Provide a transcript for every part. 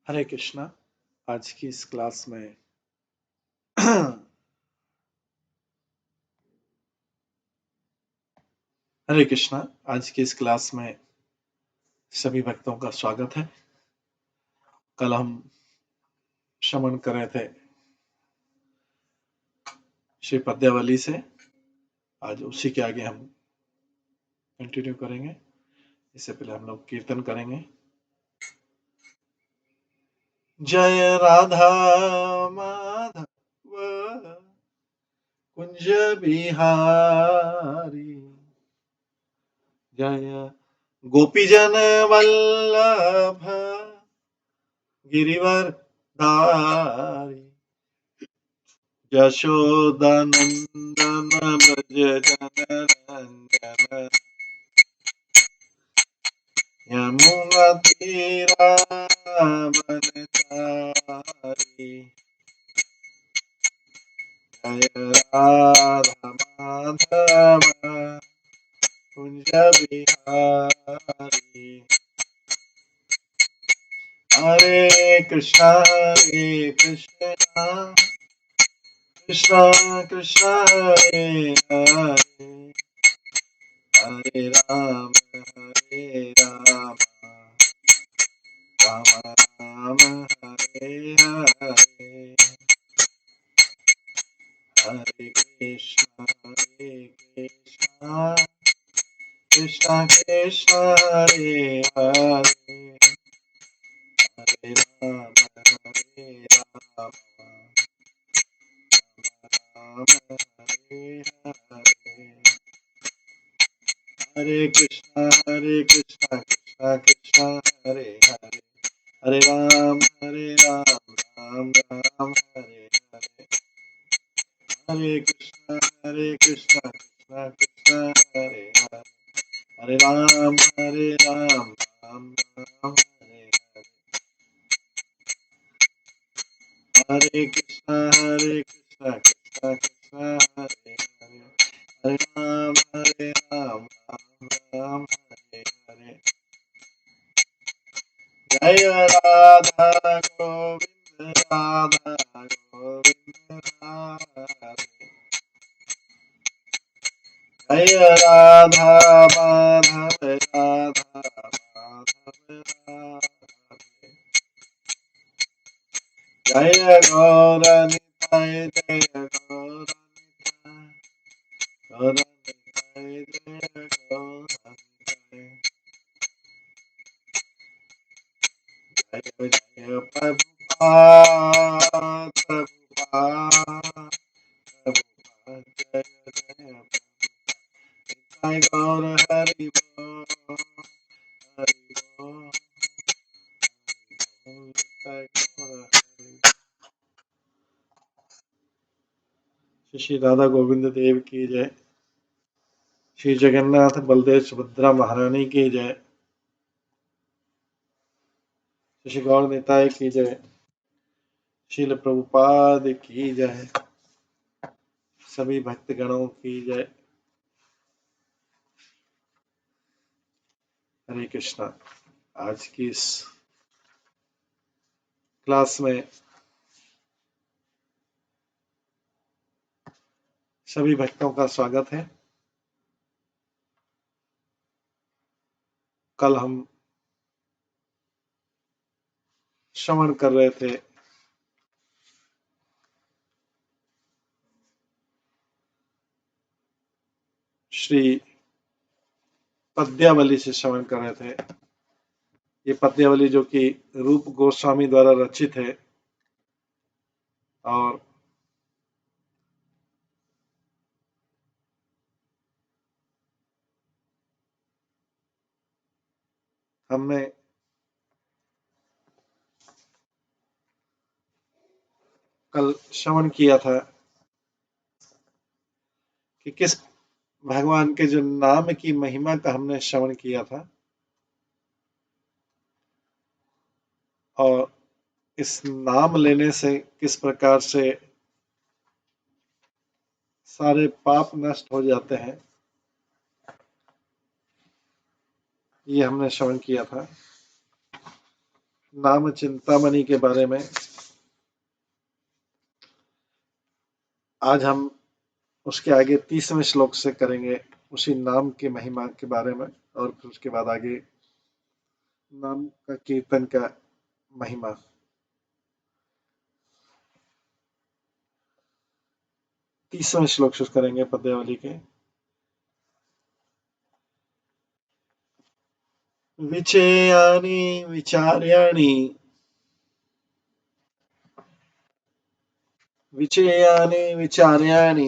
हरे कृष्णा। आज की इस क्लास में हरे कृष्णा। आज की इस क्लास में सभी भक्तों का स्वागत है। कल हम श्रवण कर रहे थे श्री पद्यावली से। आज उसी के आगे हम कंटिन्यू करेंगे। इससे पहले हम लोग कीर्तन करेंगे। जय राधा माधव कुंज बिहारी, जय गोपीजन वल्लभ गिरिवर धारी, यशोदानंदन ब्रज जनरंजन यमुना तीरा वनचारी, जय राधा माधव कुंज बिहारी। हरे कृष्णा कृष्णा कृष्णा हरे हरे, हरे राम राम राम हरे हरे, हरे कृष्णा कृष्णा कृष्णा हरे हरे, हरे राम राम हरे हरे, हरे कृष्णा कृष्णा कृष्णा हरे हरे, हरे राम राम राम हरे हरे, हरे कृष्णा कृष्णा कृष्णा हरे हरे, हरे राम राम राम हरे हरे, हरे कृष्णा कृष्णा कृष्णा हरे हरे, हरे राम राम राम हरे हरे, जय राधा गोविंद राधे, जय राधा माधव राधा माधव राधे, जय गौर निताय जय गौर निताय जय गौर निताय, जय जय प्रभुपाद प्रभुपाद प्रभुपाद, जय जय निताय गौर हरि बोल हरि बोल निताय गौर हरि। श्री राधा गोविंद देव की जय। श्री जगन्नाथ बलदेव सुभद्रा महारानी की जय। श्री गौर निताय की जय। शील प्रभुपाद की जय। सभी भक्तगणों की जय। हरे कृष्णा। आज की इस क्लास में सभी भक्तों का स्वागत है। कल हम श्रवण कर रहे थे श्री पद्यावली से श्रवण कर रहे थे। ये पद्यावली जो कि रूप गोस्वामी द्वारा रचित है और हमने कल श्रवण किया था कि किस भगवान के जो नाम की महिमा का हमने श्रवण किया था और इस नाम लेने से किस प्रकार से सारे पाप नष्ट हो जाते हैं, ये हमने श्रवण किया था। नाम चिंतामणि के बारे में आज हम उसके आगे 30वें श्लोक से करेंगे, उसी नाम की महिमा के बारे में, और फिर उसके बाद आगे नाम का कीर्तन का महिमा। तीसवें श्लोक से करेंगे पद्यावली के। विचेयानि विचार्याणि विचेयानि विचार्याणि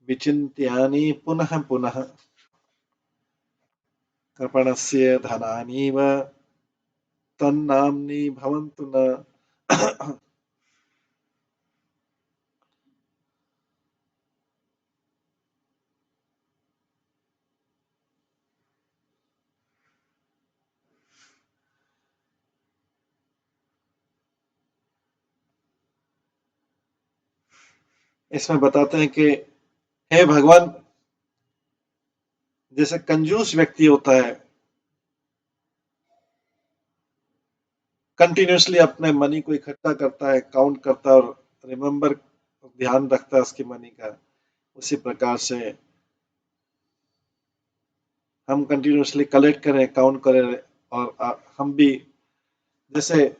विचिन्त्यानि पुनः पुनः कृपणस्य धनानीव तन्नाम्नि भवन्तु न। इसमें बताते हैं कि हे भगवान, जैसे कंजूस व्यक्ति होता है, कंटिन्यूसली अपने मनी को इकट्ठा करता है, काउंट करता है और रिमेम्बर ध्यान रखता है उसकी मनी का, उसी प्रकार से हम कंटिन्यूसली कलेक्ट करें, काउंट करें, और हम भी जैसे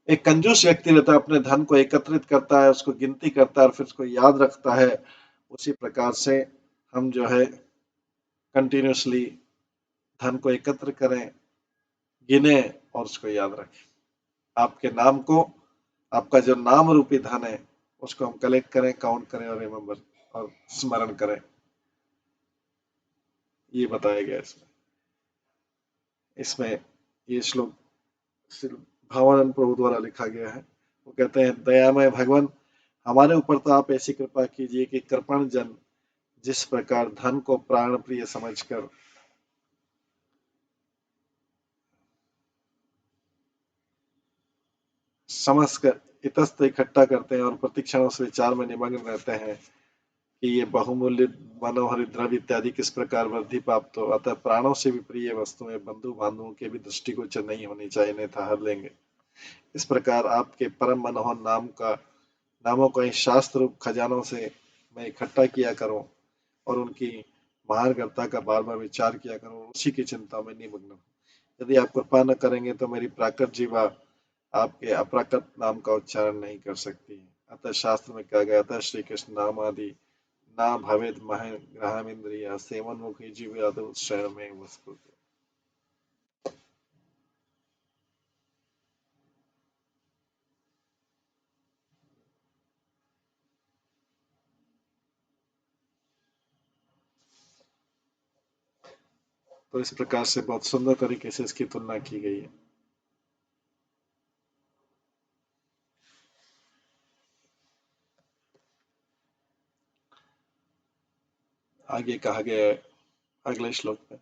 एक कंजूस व्यक्ति रहता है, अपने धन को एकत्रित करता है, उसको गिनती करता है और फिर उसको याद रखता है, उसी प्रकार से हम जो है कंटिन्यूसली धन को एकत्र करें, गिने और उसको याद रखें। आपके नाम को, आपका जो नाम रूपी धन है, उसको हम कलेक्ट करें, काउंट करें और रिमेम्बर और स्मरण करें, ये बताया गया इसमें। इसमें ये श्लोक श्री भावानंद प्रभु द्वारा लिखा गया है। वो कहते हैं, दयामय भगवान, हमारे ऊपर तो आप ऐसी कृपा कीजिए कि कृपण जन जिस प्रकार धन को प्राण प्रिय समझकर समझ कर इतस्त इकट्ठा करते हैं और प्रतिक्षण उस विचार में निमग्न रहते हैं कि ये बहुमूल्य मनोहर द्रव्य इत्यादि किस प्रकार वृद्धि प्राप्त हो, अतः प्राणों से भी प्रिय वस्तुएं बंधु बांधवों के भी दृष्टिगोचर नहीं होनी चाहिए, नहीं था हर लेंगे। इस प्रकार आपके परम मनोहर नामों को इस शास्त्र रूप खजानों से मैं इकट्ठा किया करूं और उनकी महानगरता का बार बार विचार किया करूं, उसी की चिंता में निमग्न हूं। यदि आप कृपा न करेंगे तो मेरी प्राकृत जीवा आपके अप्राकृत नाम का उच्चारण नहीं कर सकती। अतः शास्त्र में कहा गया था, श्री कृष्ण नाम आदि ना भवेद मह ग्रहम इंद्रिया सेवन मुखी जीव शरण में वस्तु। तो इस प्रकार से बहुत सुंदर तरीके से इसकी तुलना की गई है। आगे कहा गया है अगले श्लोक में,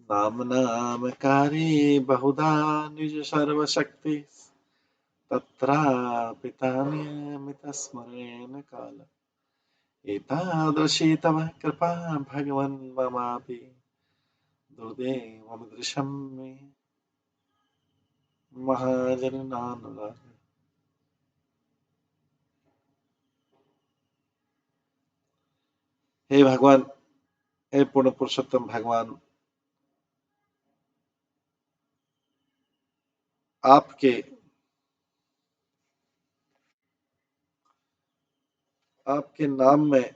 नाम नामकारी बहुधा निज सर्वशक्ति तत्रापितानियमित स्मरेण काल एतादृशी तव कृपा भगवन् ममापि दुर्दैवमदृशं मे महाजनानुराग। हे भगवान, हे पूर्ण पुरुषोत्तम भगवान, आपके आपके नाम में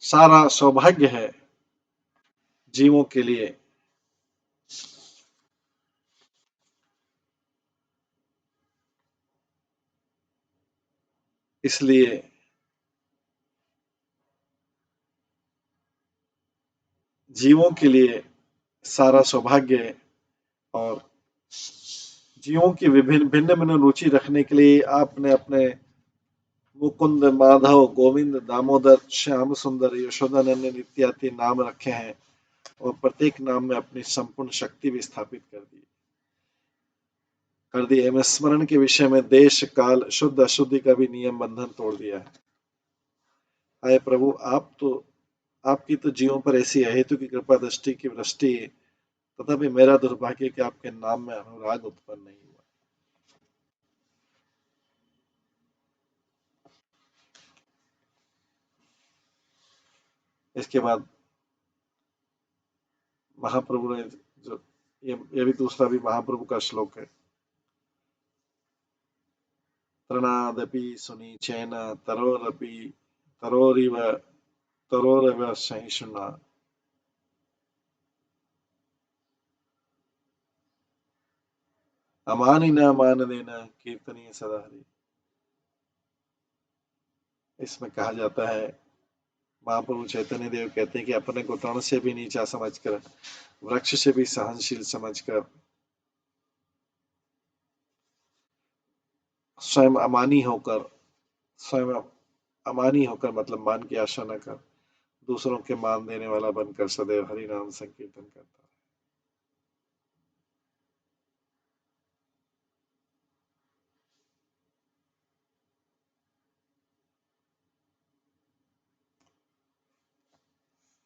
सारा सौभाग्य है जीवों के लिए। इसलिए जीवों के लिए सारा सौभाग्य है और जीवों की विभिन्न भिन्न भिन्न रुचि रखने के लिए आपने अपने मुकुंद, माधव, गोविंद, दामोदर, श्याम सुंदर, यशोदानंद इत्यादि नाम रखे हैं और प्रत्येक नाम में अपनी संपूर्ण शक्ति भी स्थापित कर दी है। स्मरण के विषय में देश काल शुद्ध अशुद्धि का भी नियम बंधन तोड़ दिया है। आए प्रभु, आप तो आपकी तो जीवों पर ऐसी अहेतु की कृपा दृष्टि की वृष्टि, तथापि मेरा दुर्भाग्य कि आपके नाम में अनुराग उत्पन्न नहीं हुआ। इसके बाद महाप्रभु ने जो ये भी दूसरा भी महाप्रभु का श्लोक है। तृणादपि सुनीचेन तरोरपि तरोरिव तरोरव सहिष्णुना अमानिना मानदेन कीर्तनीय सदा हरि। इसमें कहा जाता है, महाप्रभु चैतन्य देव कहते हैं कि अपने को तृण से भी नीचा समझकर, वृक्ष से भी सहनशील समझकर, स्वयं अमानी होकर, स्वयं अमानी होकर मतलब मान की आशा न कर, दूसरों के मान देने वाला बनकर सदैव हरि नाम संकीर्तन करता है।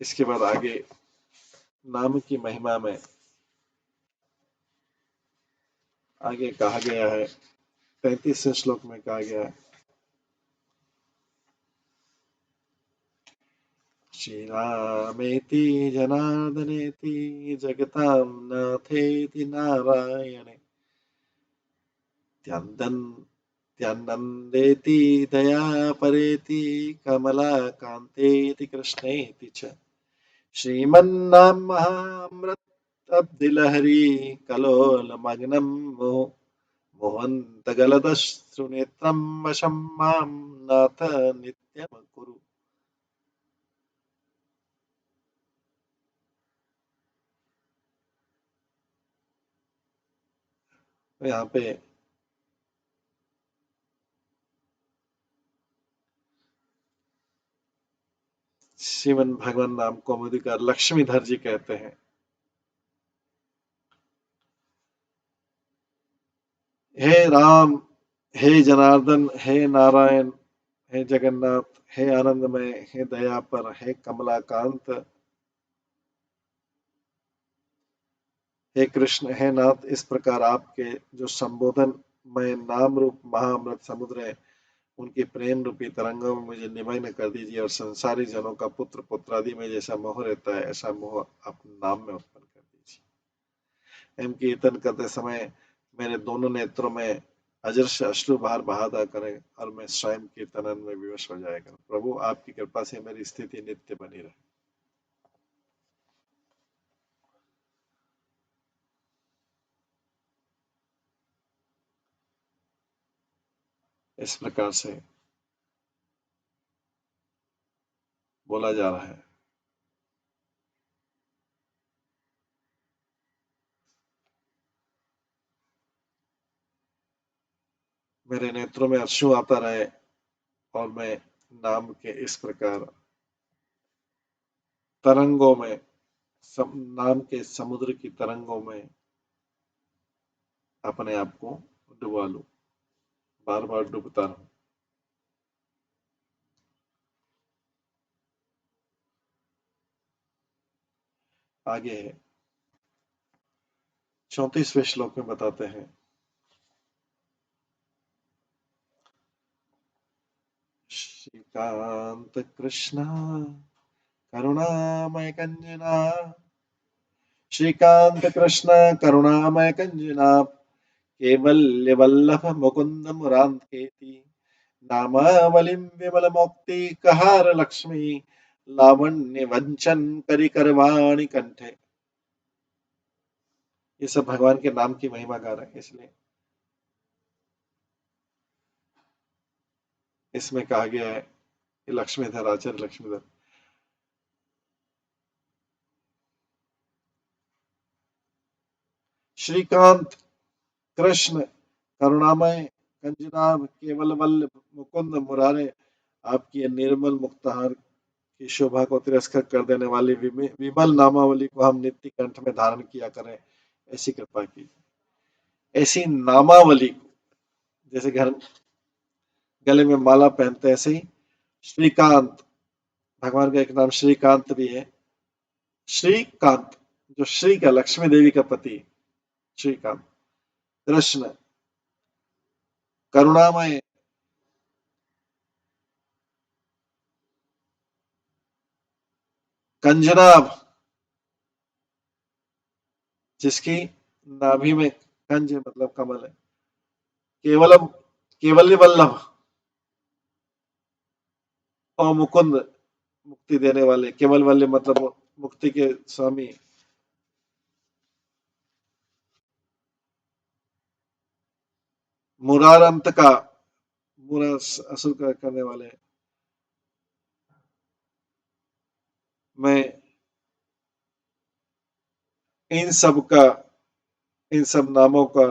इसके बाद आगे नाम की महिमा में आगे कहा गया है, 35वें श्लोक में कहा गया है, श्री रामेति जनार्दनेति जगतां नाथेति नारायणे त्यन्दन् त्यन्नन्देति दयापरेति कमलाकान्तेति कृष्णेति च श्रीमन्नामहामृतब्धिलहरी कलोलमग्नं मोहन्तगलदश्रुनेत्रं वशं मां नाथ नित्यमकुरु। तो यहाँ पे श्रीमन भगवान नाम कौमुदीकार लक्ष्मीधर जी कहते हैं, हे राम, हे जनार्दन, हे नारायण, हे जगन्नाथ, हे आनंदमय, हे दयापर, हे कमलाकांत, हे कृष्ण, हे नाथ, इस प्रकार आपके जो संबोधन में नाम रूप महाअमृत समुद्र है, उनके प्रेम रूपी तरंगों में मुझे निमग्न कर दीजिए और संसारी जनों का पुत्र पुत्रादि में जैसा मोह रहता है, ऐसा मोह अपने नाम में उत्पन्न कर दीजिए। एम कीर्तन करते समय मेरे दोनों नेत्रों में अजर्ष अश्रु बाहर बहादा करें और मैं स्वयं कीर्तन में विवश हो जाया करूं। प्रभु आपकी कृपा से मेरी स्थिति नित्य बनी रहे। इस प्रकार से बोला जा रहा है। मेरे नेत्रों में अश्रु आता रहे और मैं नाम के इस प्रकार तरंगों में, नाम के समुद्र की तरंगों में अपने आप को डुबा लूं, बार बार डूबता रहूं। आगे है 34वें श्लोक में बताते हैं, श्रीकांत कृष्ण करुणामय कंजना, श्रीकांत कृष्ण करुणामय कंजना, केवल्य वल्लभ मुकुंद मुरांकेति, नामावलिम विमल मुक्ति कहार लक्ष्मी, लावण्य वंचन करि करवाणि कंठे। ये सब भगवान के नाम की महिमा गा रहे हैं। इसलिए इसमें कहा गया है कि लक्ष्मीधर, आचार्य लक्ष्मीधर, श्रीकांत कृष्ण करुणामय कंजनाभ केवल वल्लभ मुकुंद मुरारे, आपकी निर्मल मुक्तहार की शोभा को तिरस्कृत कर देने वाली विमल नामावली को हम नित्य कंठ में धारण किया करें, ऐसी कृपा की। ऐसी नामावली को, जैसे घर गले में माला पहनते ऐसे ही श्रीकांत भगवान का एक नाम श्रीकांत भी है। श्रीकांत, जो श्री का लक्ष्मी देवी का पति, श्रीकांत। कृष्ण करुणामय, कंजनाभ, जिसकी नाभि में कंज मतलब कमल है। केवलम, केवल्य वल्लभ और मुकुंद, मुक्ति देने वाले। केवल वल्लभ मतलब मुक्ति के स्वामी। मुरारंत का, मुरा असुर का करने वाले। मैं इन सब का, इन सब नामों का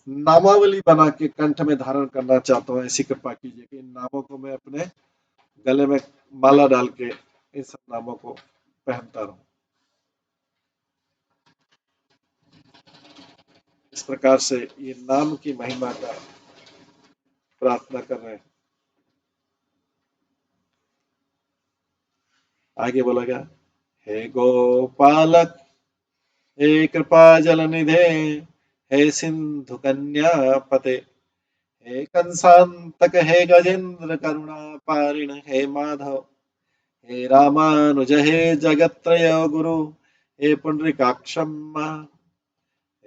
नामावली बना के कंठ में धारण करना चाहता हूँ। ऐसी कृपा कीजिए कि इन नामों को मैं अपने गले में माला डाल के इन सब नामों को पहनता रहूं। इस प्रकार से ये नाम की महिमा का प्रार्थना कर रहे हैं। आगे बोला गया, हे गोपालक, हे कृपा जल निधे, हे सिंधु कन्या पते, हे कंसांतक, हे गजेंद्र करुणा पारिण, हे माधव, हे रामानुज, हे जगत्रय गुरु, हे पुंडरीकाक्षम,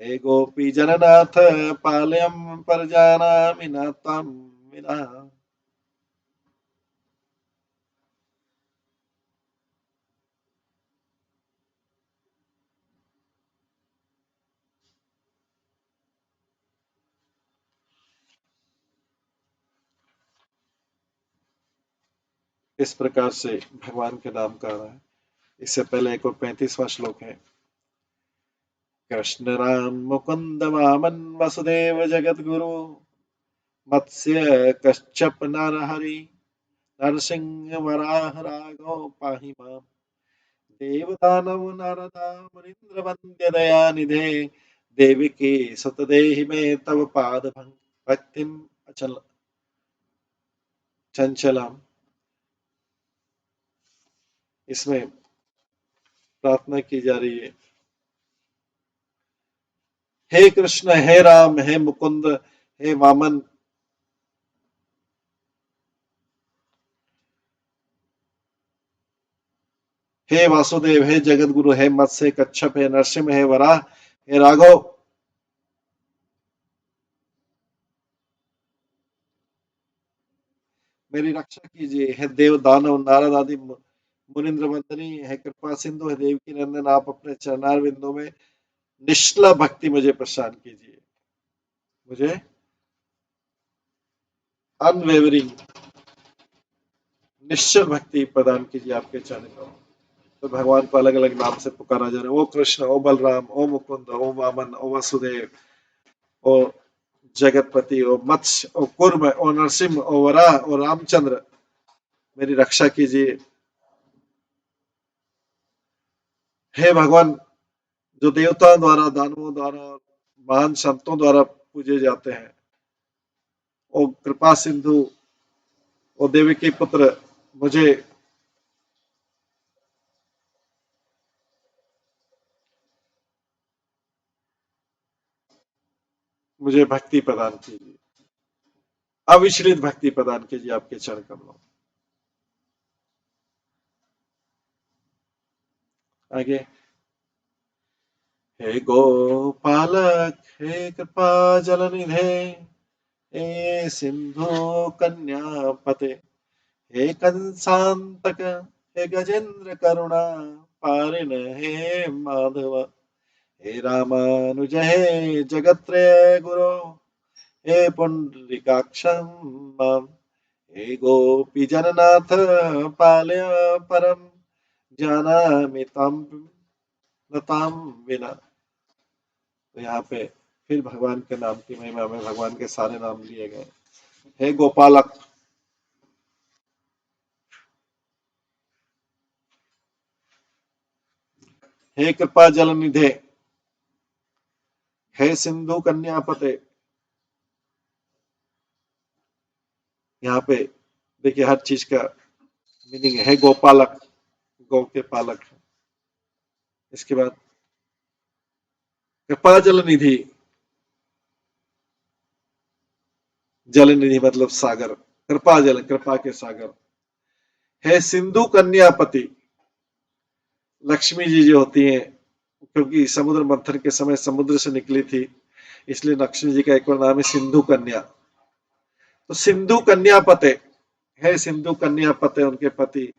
हे गोपी जननाथ, पालयम परजानामि न त्वं विना। इस प्रकार से भगवान के नाम का रहा है। इससे पहले एक और 35वां श्लोक है। कृष्ण राम मुकुंद वामन वसुदेव जगत गुरु, मत्स्य कश्यप नरहरि, नरसिंह वराह राघव पाहि माम, देव दानव नारदामनिंद्र वंद्य दयानिधे, देविकी सुत देहि में तव पाद भक्तिम अचल चंचलम। इसमें प्रार्थना की जा रही है, हे कृष्ण, हे राम, हे मुकुंद, हे वामन, हे वासुदेव, हे जगत गुरु, हे मत्स्य कच्छप, हे नरसिंह, हे वराह, हे राघव, मेरी रक्षा कीजिए। हे देव दानव नारद आदि मुनिंद्र वंदनी, है कृपा सिंधु, है देवकी नंदन, आप अपने चरणार बिंदु में निश्चला भक्ति मुझे प्रदान कीजिए। मुझे अनवेवरिंग निश्चल भक्ति प्रदान कीजिए आपके चरण कमल। तो भगवान को अलग अलग नाम से पुकारा जा रहा है। ओ कृष्ण, ओ बलराम, ओ मुकुंद, ओ वामन, ओ वासुदेव, ओ जगतपति, ओ मत्स्य, ओ कुर्म, ओ नरसिंह, ओ वराह, ओ रामचंद्र, मेरी रक्षा कीजिए। हे भगवान, जो देवताओं द्वारा, दानवों द्वारा, महान संतों द्वारा पूजे जाते हैं, ओ कृपा सिंधु, ओ देवी के पुत्र, मुझे मुझे भक्ति प्रदान कीजिए, अविचलित भक्ति प्रदान कीजिए आपके चरण कमलों। आगे, हे गोपालक, हे कृपा जल निधे, हे सिंधु कन्या पते, हे कंसांतक, हे गजेंद्र करुणा पारिण, हे माधव, हे रामानुज, हे जगत्रय गुरु, हे पुंडरीकाक्षं मां, हे गोपी जननाथ, पालय परम जानामि ताम न ताम विना। तो यहाँ पे फिर भगवान के नाम की महिमा में भगवान के सारे नाम लिए गए। हे गोपालक, हे कृपा जल निधे, हे सिंधु कन्यापते। यहाँ पे देखिए हर चीज का मीनिंग है गोपालक, गौ के पालक है। इसके बाद कृपा जल निधि, जल निधि मतलब सागर, कृपा जल कृपा के सागर है। सिंधु कन्यापति, लक्ष्मी जी जो होती हैं, क्योंकि समुद्र मंथन के समय समुद्र से निकली थी, इसलिए लक्ष्मी जी का एक और नाम है सिंधु कन्या। तो सिंधु कन्यापते है, सिंधु कन्यापते उनके पति।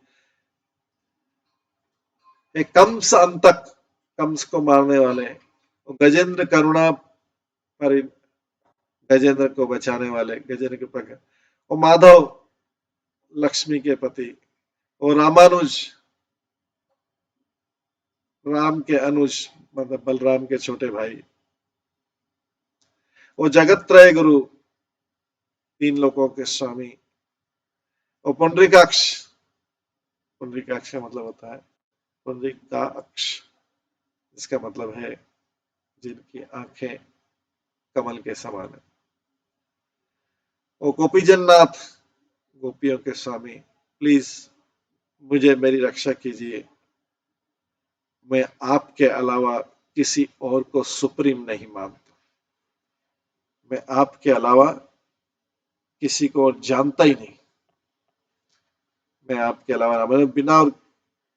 एक कंस अंतक, कंस को मारने वाले, गजेंद्र करुणा पर, गजेंद्र को बचाने वाले, गजेंद्र के प्रकार, और माधव लक्ष्मी के पति, और रामानुज राम के अनुज मतलब बलराम के छोटे भाई, वो जगत त्रय गुरु, तीन लोगों के स्वामी, और पुंडरीकाक्ष, पुंडरीकाक्ष का मतलब होता है पुंडरीकाक्ष, इसका मतलब है जिनकी आंखें कमल के समान है। और गोपीजन नाथ, गोपियों के स्वामी, प्लीज मुझे मेरी रक्षा कीजिए, मैं आपके अलावा किसी और को सुप्रीम नहीं मानता, मैं आपके अलावा किसी को और जानता ही नहीं, मैं आपके अलावा मैं बिना और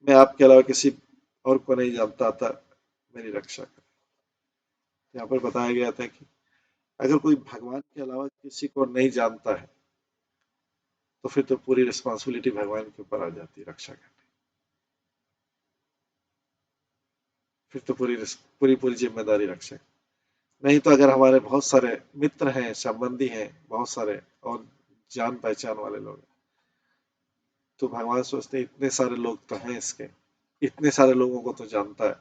मैं आपके अलावा किसी और को नहीं जानता था, मेरी रक्षा करें। यहाँ पर बताया गया था कि अगर कोई भगवान के अलावा किसी को नहीं जानता है तो फिर तो पूरी रिस्पॉन्सिबिलिटी भगवान के ऊपर आ जाती है रक्षा करने, फिर तो पूरी पूरी पूरी जिम्मेदारी रक्षा। नहीं तो अगर हमारे बहुत सारे मित्र हैं, संबंधी हैं बहुत सारे, और जान पहचान वाले लोग, तो भगवान सोचते हैं इतने सारे लोग तो हैं इसके, इतने सारे लोगों को तो जानता है,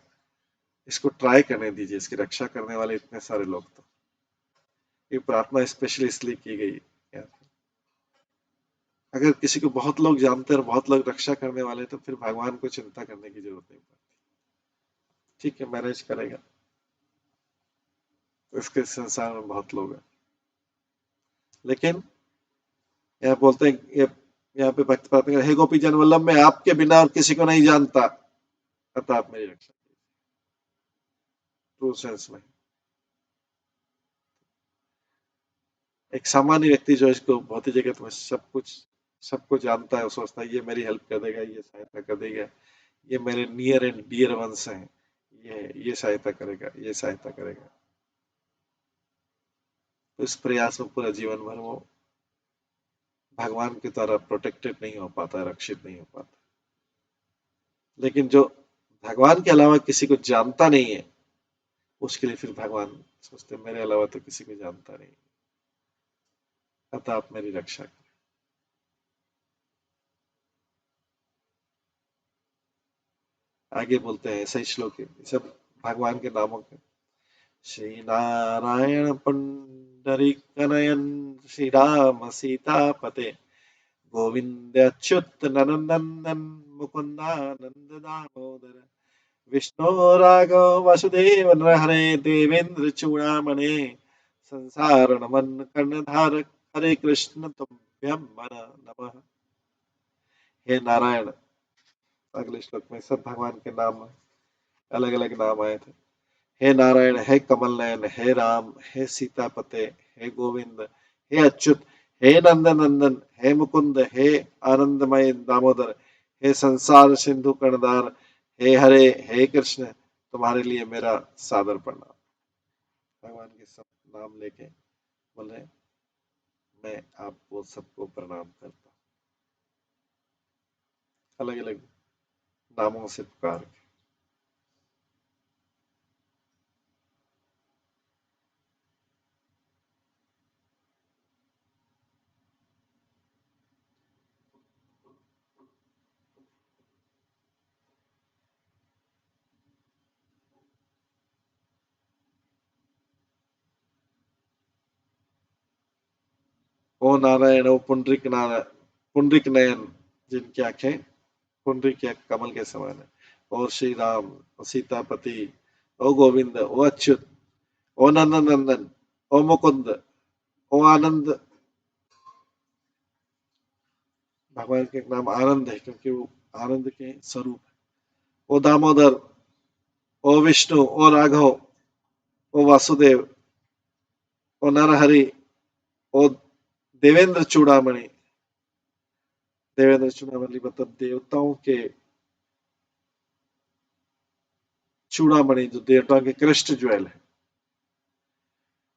इसको ट्राई करने दीजिए, इसकी रक्षा करने वाले इतने सारे लोग, तो ये प्रार्थना स्पेशली इसलिए की गई है। अगर किसी को बहुत लोग जानते हैं और बहुत लोग रक्षा करने वाले, तो फिर भगवान को चिंता करने की जरूरत नहीं पड़ती, ठीक है मैनेज करेगा, तो इसके संसार में बहुत लोग हैं। लेकिन यहाँ बोलते हैं यहाँ पे भक्त प्रार्थना, हे गोपी जन वल्लभ, मैं आपके बिना और किसी को नहीं जानता, अतः आप मेरी रक्षा, ट्रू सेंस में। एक सामान्य व्यक्ति जो इसको भौतिक जगत में सबको जानता है, वो सोचता है ये मेरी हेल्प कर देगा, ये सहायता कर देगा, ये मेरे नियर एंड डियर वंस हैं, ये सहायता करेगा, ये सहायता करेगा, तो इस प्रयास में पूरा जीवन भर वो भगवान के द्वारा प्रोटेक्टेड नहीं हो पाता, रक्षित नहीं हो पाता। लेकिन जो भगवान के अलावा किसी को जानता नहीं है, उसके लिए फिर भगवान सोचते मेरे अलावा तो किसी को जानता नहीं, अतः आप मेरी रक्षा करें। आगे बोलते हैं, ऐसा ही श्लोक है, सब भगवान के नामों के। श्री नारायण पुंडरीक नयन, श्री राम सीतापते, गोविंद अच्युत नंदन, मुकुंदानंद दामोदर, विष्णु राघव वासुदेव हरे, देवेंद्र चूड़ामणे, संसार नमन कर्णधारक, हरे कृष्ण तुभ्यं नमः। हे नारायण, अगले श्लोक में सब भगवान के नाम, अलग अलग नाम आए थे। हे नारायण, हे कमल नयन, हे राम, हे सीतापते, हे गोविंद, हे अच्युत, हे नंद नंदन, हे मुकुंद, हे आनंदमय दामोदर, हे संसार सिंधु कर्णधार, हे हरे, हे कृष्ण, तुम्हारे लिए मेरा सादर प्रणाम। भगवान के सब नाम लेके बोले मैं आपको सबको प्रणाम करता हूँ, अलग अलग नामों से पुकार के। ओ नारायण, ओ पुंडरिक नारायण, पुंडरिक नयन, जिनकी आंखें पुंडरिक के कमल के समान है, और श्री राम, ओ सीतापति, ओ गोविंद, ओ अच्युत, ओ नंदन नंदन, ओ मुकुंद, ओ आनंद भगवान के नाम आनंद है क्योंकि वो आनंद के स्वरूप है। ओ दामोदर, ओ विष्णु, ओ राघव, ओ वासुदेव, ओ नरहरि, ओ देवेंद्र चूड़ामणि। देवेंद्र चूड़ामणि मतलब देवताओं के चूड़ामणि, जो देवताओं के कृष्ण ज्वेल है।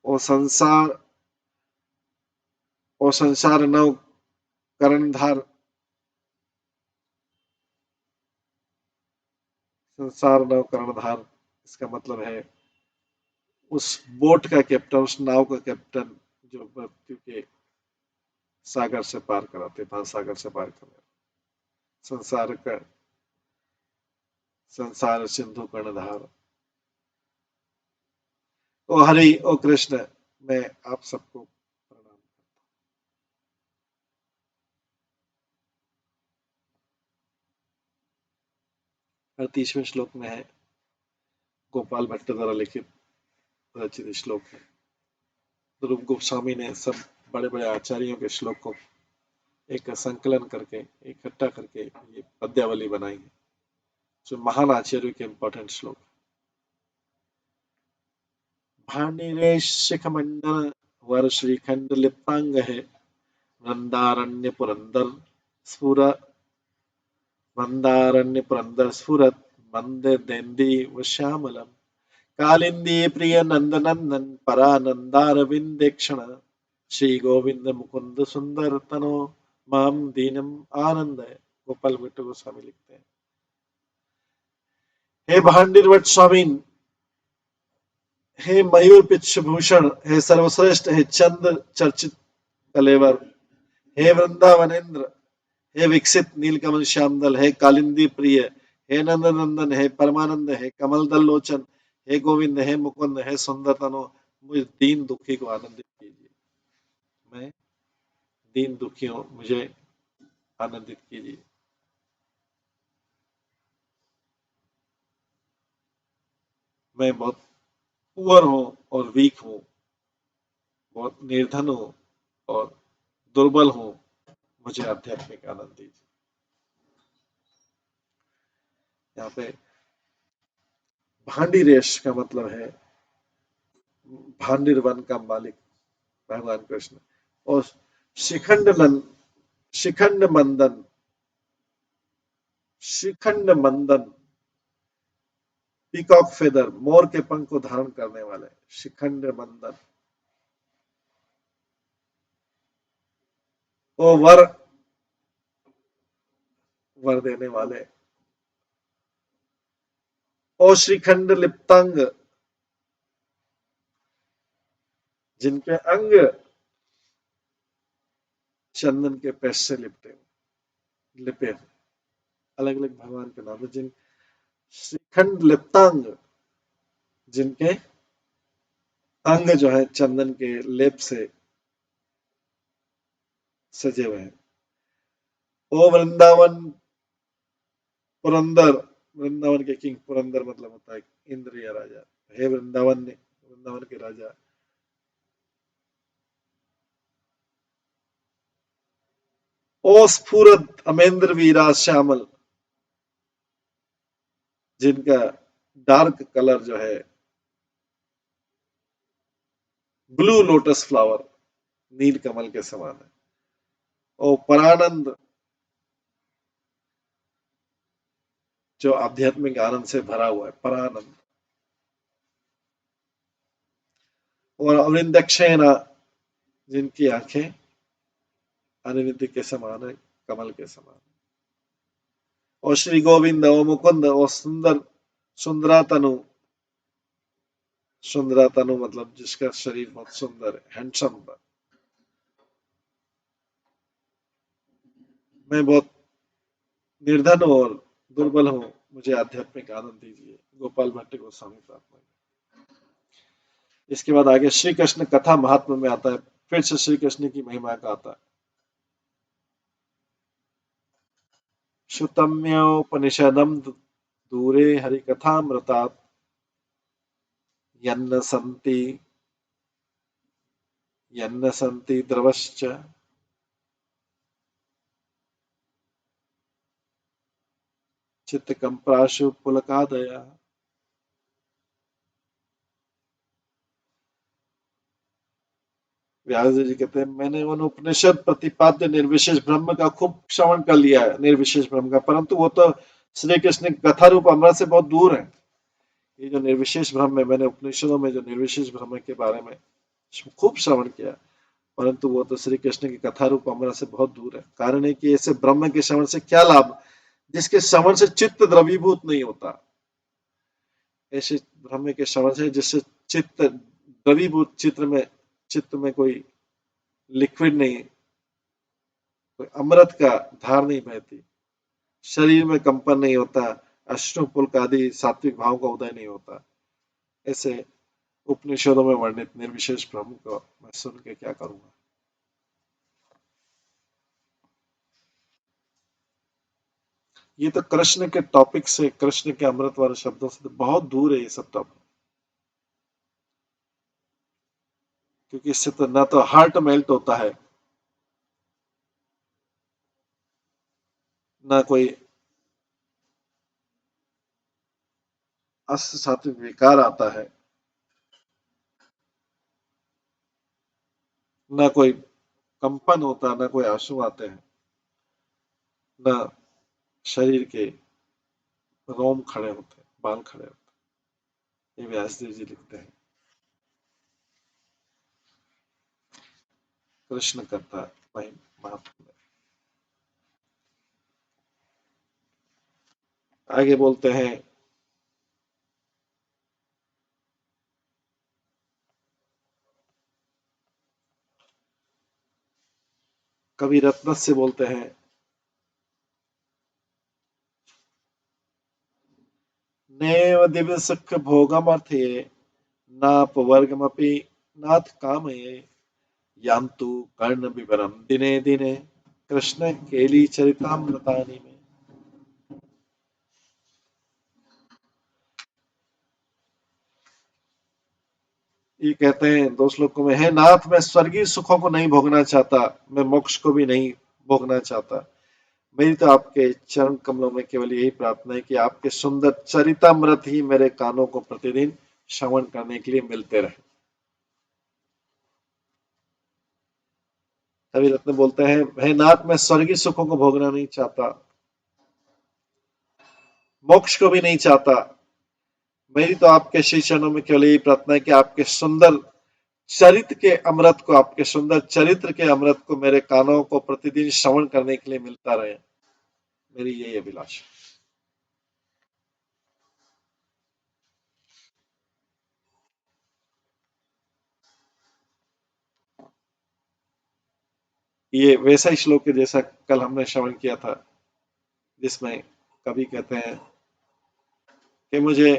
ओ संसार, ओ संसार नव कर्णधार, संसार नव कर्णधार, इसका मतलब है उस बोट का कैप्टन, उस नाव का कैप्टन जो मृत्यु के सागर से पार कराते, सागर से पार कराते, संसार का, संसार सिंधु कर्णधार। ओ हरि, ओ कृष्ण, मैं आप सबको प्रणाम। 38वें श्लोक में है, गोपाल भट्ट द्वारा लिखित रचित श्लोक है। रूप गोस्वामी ने सब बड़े बड़े आचार्यों के श्लोक को एक संकलन करके, इकट्ठा करके ये पद्यावली बनाई है, जो महान आचार्यों के इंपॉर्टेंट श्लोक। भानिरे शिखमंडल वर श्रीखंड लिप्तांग है, वृंदारण्य पुरंदर स्फुर, वृंदारण्य पुरंदर स्फुरत, मंद देंदी व श्यामलम, कालिंदी प्रिय नंद नंदन परानंदार विंदेक्षण, श्री गोविंद मुकुंद सुंदर तनो माम दीनम आनंद है। गोपाल भट्ट गोस्वामी लिखते हैं, हे भांडिरवट स्वामीन, हे मयूर पिच्छ भूषण, हे सर्वश्रेष्ठ, हे चंद चर्चित कलेवर, हे वृंदावनेन्द्र, हे विकसित नीलकमल श्यामदल, हे कालिंदी प्रिय, हे नंद नंदन, हे परमानंद, हे कमल दल लोचन, हे गोविंद, हे मुकुंद, हे सुंदर तनो, मुझ दीन दुखी को आनंदित कीजिए। मैं दीन दुखी हूं, मुझे आनंदित कीजिए। मैं बहुत पुअर हूं और वीक हूं, बहुत निर्धन हूं और दुर्बल हूं, मुझे आध्यात्मिक आनंद दीजिए। यहाँ पे भांडी रेश का मतलब है भांडिर वन का मालिक भगवान कृष्ण। और शिखंड शिखंड मंदन, शिखंड मंदन, पीकॉक फेदर, मोर के पंख को धारण करने वाले, शिखंड मंदन। ओ वर, वर देने वाले। ओ श्रीखंड लिप्तांग, जिनके अंग चंदन के पेश से लिपटे, लिपे, अलग अलग भगवान के नाम है। जिन श्रीखंड लिप्तांग, जिनके अंग जो है चंदन के लेप से सजे हुए हैं। ओ वृंदावन पुरंदर, वृंदावन के किंग, पुरंदर मतलब होता है इंद्र या राजा। हे वृंदावन ने, वृंदावन के राजा। ओ स्फुरत अमेंद्र वीरा श्यामल, जिनका डार्क कलर जो है blue lotus flower, Neel Kamal के समान है। ओ परानंद, जो आध्यात्मिक आनंद से भरा हुआ है, परानंद। और अविंदक्षेणा, जिनकी आंखें अनिरुद्ध के समान है, कमल के समान। और श्री गोविंद, ओ मुकुंद, ओ सुंदर, सुंदरा तनु, सुंदरा तनु मतलब जिसका शरीर बहुत सुंदर है, हैंडसम। मैं बहुत निर्धन हूं और दुर्बल हूं, मुझे आध्यात्मिक आनंद दीजिए। गोपाल भट्ट गोस्वामी प्रार्थना। इसके बाद आगे श्री कृष्ण कथा महात्मा में आता है, फिर से श्री कृष्ण की महिमा का आता है। श्रुतम्योपनिषदम दूरे हरिकथामृतात्, यन्न सन्ति, यन्न सन्ति द्रवश्च, चित्त कंप्राशु पुलकादया। व्यास जी कहते हैं मैंने उन उपनिषद प्रतिपाद्य निर्विशेष ब्रह्म का खूब श्रवण कर लिया है, निर्विशेष ब्रह्म का, परंतु वो तो श्री कृष्ण कथा रूप अमृत से बहुत दूर है। ये जो निर्विशेष ब्रह्म है, मैंने उपनिषदों में जो निर्विशेष ब्रह्म के बारे में खूब श्रवण किया, परंतु वो तो श्री कृष्ण की कथा रूप अमृत से बहुत दूर है। कारण है कि ऐसे ब्रह्म के श्रवण से क्या लाभ, जिसके श्रवण से चित्त द्रवीभूत नहीं होता। ऐसे ब्रह्म के श्रवण से जिससे चित्त द्रवीभूत, चित्त में कोई लिक्विड नहीं, कोई अमृत का धार नहीं बहती, शरीर में कंपन नहीं होता, अश्रु पुलक आदि सात्विक भाव का उदय नहीं होता। ऐसे उपनिषदों में वर्णित निर्विशेष ब्रह्म को मैं सुन के क्या करूंगा। ये तो कृष्ण के टॉपिक से, कृष्ण के अमृत वाले शब्दों से तो बहुत दूर है ये सब टॉपिक, क्योंकि इससे तो ना तो हार्ट मेल्ट होता है, ना कोई अस्त सात्विक विकार आता है, ना कोई कंपन होता, ना कोई आंसू आते हैं, ना शरीर के रोम खड़े होते, बाल खड़े होते। ये व्यासदेव जी लिखते हैं, कृष्ण करता वही महात्मा। आगे बोलते हैं, कवि रत्न से बोलते हैं, नैव दिव्य सुख भोगमर्थे नापवर्गमपि नाथ कामये यान्तु कर्ण विवरम दिने दिने कृष्ण केली चरितामृतानि में। ये कहते हैं दो श्लोकों में, है नाथ मैं स्वर्गीय सुखों को नहीं भोगना चाहता, मैं मोक्ष को भी नहीं भोगना चाहता। मेरी तो आपके चरण कमलों में केवल यही प्रार्थना है कि आपके सुंदर चरितामृत ही मेरे कानों को प्रतिदिन श्रवण करने के लिए मिलते रहे। कवि रत्न बोलते हैं, हे नाथ मैं स्वर्गीय सुखों को भोगना नहीं चाहता, मोक्ष को भी नहीं चाहता। मेरी तो आपके श्री चरणों में केवल यही प्रार्थना है कि आपके सुंदर चरित्र के अमृत को, आपके सुंदर चरित्र के अमृत को मेरे कानों को प्रतिदिन श्रवण करने के लिए मिलता रहे। मेरी यही अभिलाषा। ये वैसा ही श्लोक है जैसा कल हमने श्रवण किया था, जिसमें कवि कहते हैं कि मुझे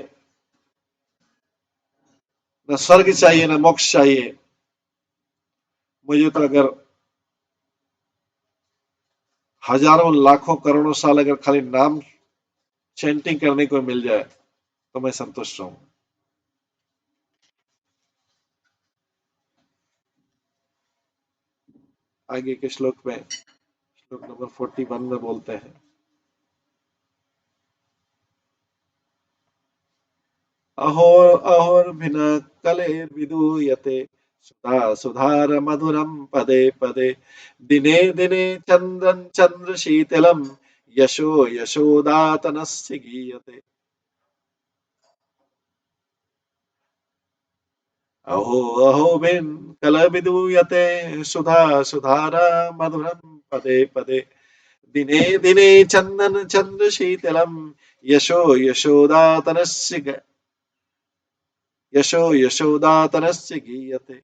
न स्वर्ग चाहिए न मोक्ष चाहिए, मुझे तो अगर हजारों लाखों करोड़ों साल अगर खाली नाम चैंटिंग करने को मिल जाए तो मैं संतुष्ट रहूं। आगे के श्लोक में, श्लोक नंबर 41 में बोलते हैं, अहोर्भिन कलेर्विदूयते सुधा सुधार मधुरम पदे पदे दिने दिने चंद्रन चंद्रशीतलम यशो यशोदातनस्य गीयते। अहो अहो भिन कलविदूयते सुधा सुधारा मधुरम पदे पदे दिने दिने चंदन चंद्रशीतलम यशो यशोदातनस्य गीयते।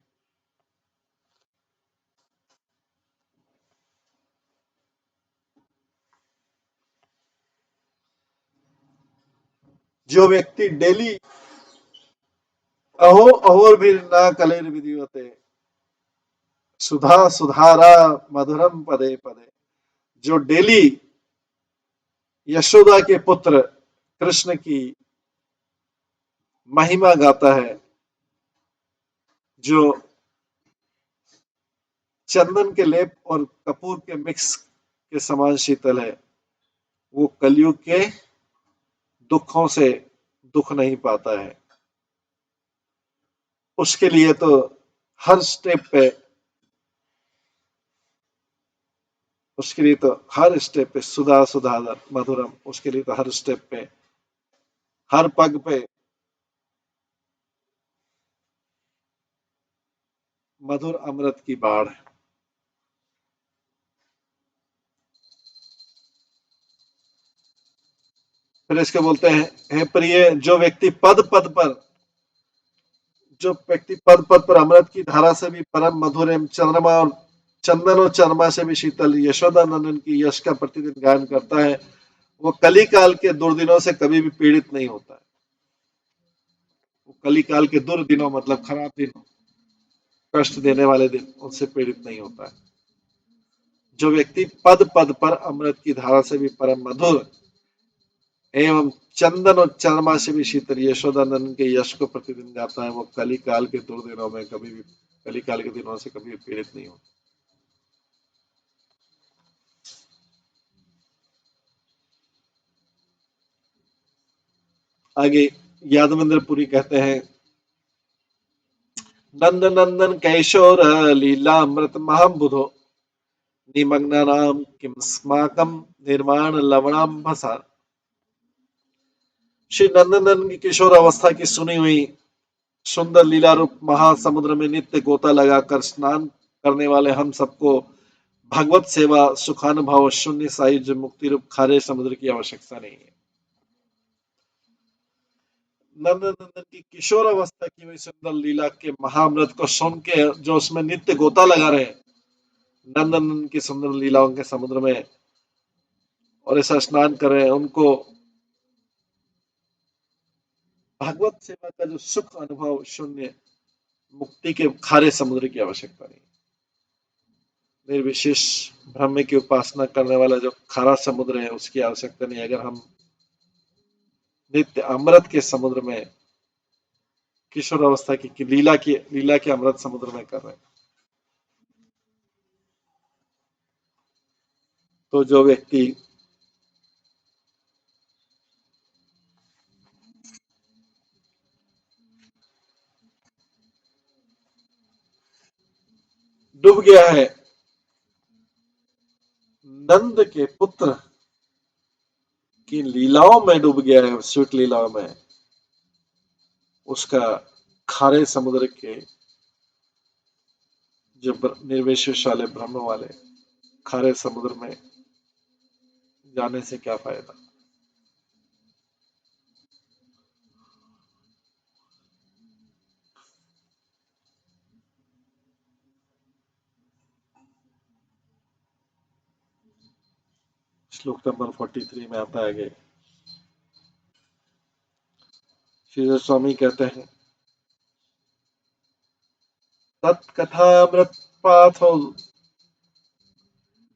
जो व्यक्ति डेली अहो अहोर भी ना कलेर विधिवते सुधा सुधारा मधुरम पदे पदे, जो डेली यशोदा के पुत्र कृष्ण की महिमा गाता है, जो चंदन के लेप और कपूर के मिक्स के समान शीतल है, वो कलयुग के दुखों से दुख नहीं पाता है। उसके लिए तो हर स्टेप पे उसके लिए तो हर स्टेप पे सुधा सुधा मधुरम, उसके लिए तो हर स्टेप पे, हर पग पे मधुर अमृत की बाढ़। फिर इसके बोलते हैं, हे प्रिय, जो व्यक्ति पद पद पर अमृत की धारा से भी परम मधुर एवं चंद्रमा और चंदन और चरमा से भी शीतल यशोदा नंदन की यश का प्रतिदिन गायन करता है, वो कली काल के दुर्दिनों से कभी भी पीड़ित नहीं होता है। वो कली काल के दुर्दिनों मतलब खराब दिनों, कष्ट देने वाले दिन, उनसे पीड़ित नहीं होता है। जो व्यक्ति पद पद पर अमृत की धारा से भी परम मधुर एवं चंदन और चरमा से भी शीतल यशोदानंद के यश को प्रतिदिन गाता है, वो कली काल के दुर्दिनों में कभी भी, कली काल के दिनों से कभी भी पीड़ित नहीं होता। आगे यादवेंद्र पुरी कहते हैं, नंद नंदन कैशोर लीला अमृत महाबुधो निमग्न नाम किम स्माकम निर्माण लवणाम्भसा। श्री नंदनंदन की किशोर अवस्था की सुनी हुई सुंदर लीला रूप महासमुद्र में नित्य गोता लगाकर स्नान करने वाले हम सबको भगवत सेवा सुखानुभव शून्य सायुज मुक्ति रूप खारे समुद्र की आवश्यकता नहीं है। नंदनंदन की किशोर अवस्था की हुई सुंदर लीला के महाअमृत को सुन के जो उसमें नित्य गोता लगा रहे हैं, नंदनंदन की सुंदर लीलाओं के समुद्र में और ऐसा स्नान कर रहे हैं, उनको भगवत सेवा का जो सुख अनुभव शून्य मुक्ति के खारे समुद्र की आवश्यकता नहीं। निर्विशेष ब्रह्म की उपासना करने वाला जो खारा समुद्र है, उसकी आवश्यकता नहीं। अगर हम नित्य अमृत के समुद्र में, किशोर अवस्था की लीला के अमृत समुद्र में कर रहे हैं, तो जो व्यक्ति डूब गया है नंद के पुत्र की लीलाओं में, डूब गया है स्वीट लीलाओं में, उसका खारे समुद्र के, जो निर्विशेष वाले ब्रह्म वाले खारे समुद्र में जाने से क्या फायदा। श्लोक नंबर 43 में आता है, श्री स्वामी कहते हैं, तत्कथामृत पाथो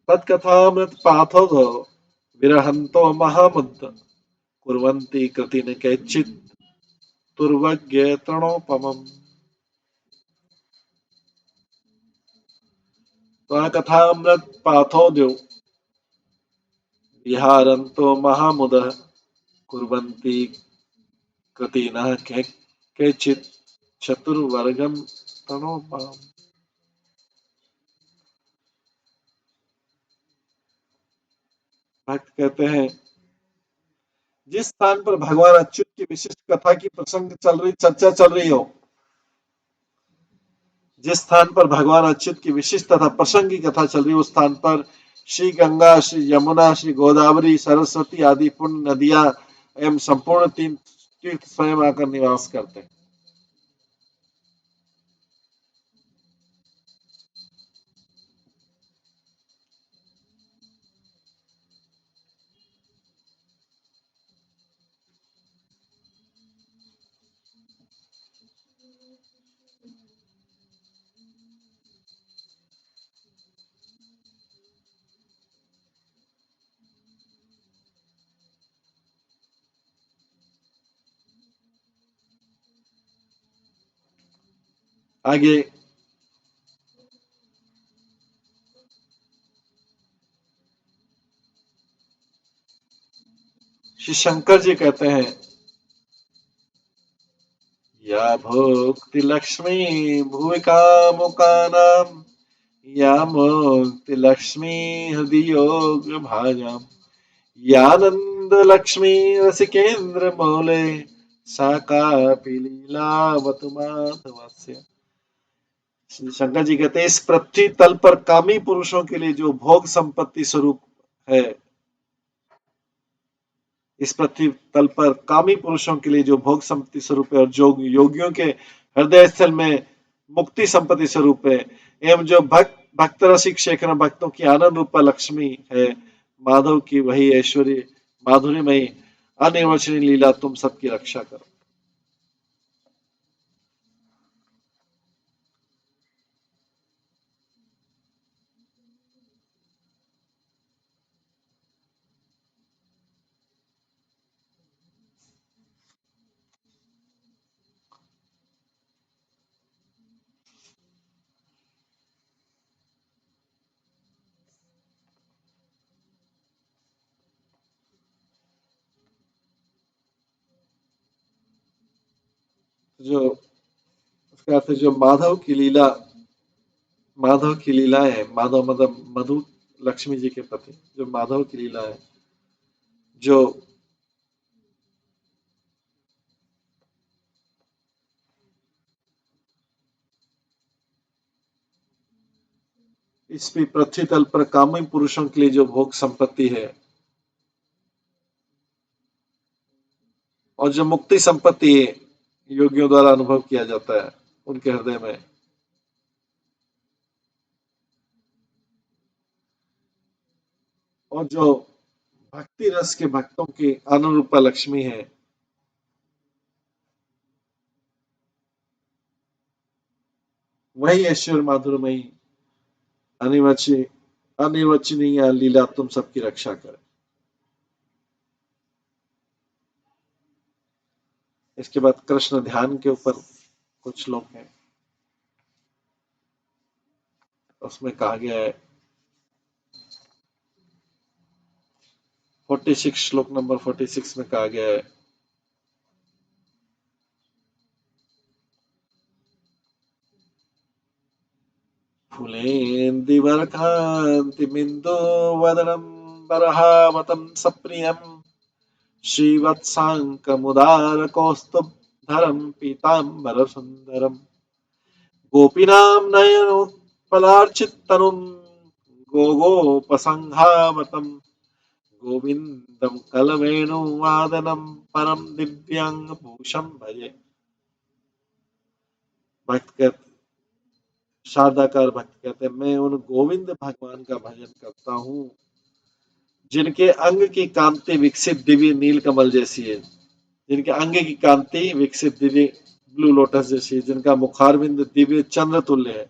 तत्कथामृत पाथो विरहंतो महामुद्द कुर्वन्ति कृतिन कैचित् तुर्वज्ञ तृणोपमम्। तो कथामृत पाथोद्यो विहारन्तो महामुदः कुर्वन्ति कृतिनः कैचित् चतुर्वर्गम तृणोपमम्। भक्त कहते हैं, जिस स्थान पर भगवान अच्युत की विशिष्ट कथा की प्रसंग चल रही, चर्चा चल रही हो, जिस स्थान पर भगवान अच्युत की विशिष्ट तथा प्रसंग की कथा चल रही है, उस स्थान पर श्री गंगा, श्री यमुना, श्री गोदावरी, सरस्वती आदि पुण्य नदियां एवं संपूर्ण तीन तीर्थ स्वयं आकर निवास करते हैं। आगे श्री शंकर जी कहते हैं, या भोक्ति लक्ष्मी भुवि कामुकानाम, या मुक्ति लक्ष्मी हृदय योग भाजाम, यानंद लक्ष्मी रसिकेंद्र मौले, सा कापि लीलावतु माधवस्य। श्री शंकर जी कहते हैं, इस पृथ्वी तल पर कामी पुरुषों के लिए जो भोग संपत्ति स्वरूप है, इस पृथ्वी तल पर कामी पुरुषों के लिए जो भोग संपत्ति स्वरूप है और जो योगियों के हृदय स्थल में मुक्ति संपत्ति स्वरूप है, एवं जो भक्त रसिक शेखर भक्तों की आनंद रूपा लक्ष्मी है, माधव की वही ऐश्वर्य माधुर्यमयी अनिर्वचनीय लीला तुम सबकी रक्षा करो। जो उसका अर्थ जो माधव की लीलाएं है, माधव मतलब मधु लक्ष्मी जी के प्रति जो माधव की लीला है, जो इस पृथ्वी तल पर कामी पुरुषों के लिए जो भोग संपत्ति है और जो मुक्ति संपत्ति है, योगियों द्वारा अनुभव किया जाता है उनके हृदय में, और जो भक्ति रस के भक्तों की अनुरूपा लक्ष्मी है, वही ऐश्वर्य माधुर्यमयी अनिर्वचनीय अनिर्वचनीय लीला तुम सबकी रक्षा करे। इसके बाद कृष्ण ध्यान के ऊपर कुछ श्लोक हैं, उसमें कहा गया है 46 श्लोक नंबर 46 में कहा गया है, फुलेन्दिवरकान्तिमिन्दो वदनं बरहावतं सप्रियं, श्रीवत्साङ्कमुदारकौस्तुभधरं पीताम्बरसुन्दरं, गोपीनां नयनोत्पलार्चिततनुं गोगोपसंहावतं, गोविन्दं कलवेणुवादनं परम दिव्यांगभूषं भजे। भक्त शारदाकार भक्त कहते हैं, मैं उन गोविंद भगवान का भजन करता हूँ जिनके अंग की कांति विकसित दिव्य नील कमल जैसी है, जिनके अंग की कांति विकसित दिव्य ब्लू लोटस जैसी है, जिनका मुखारविंद दिव्य चंद्र तुल्य है।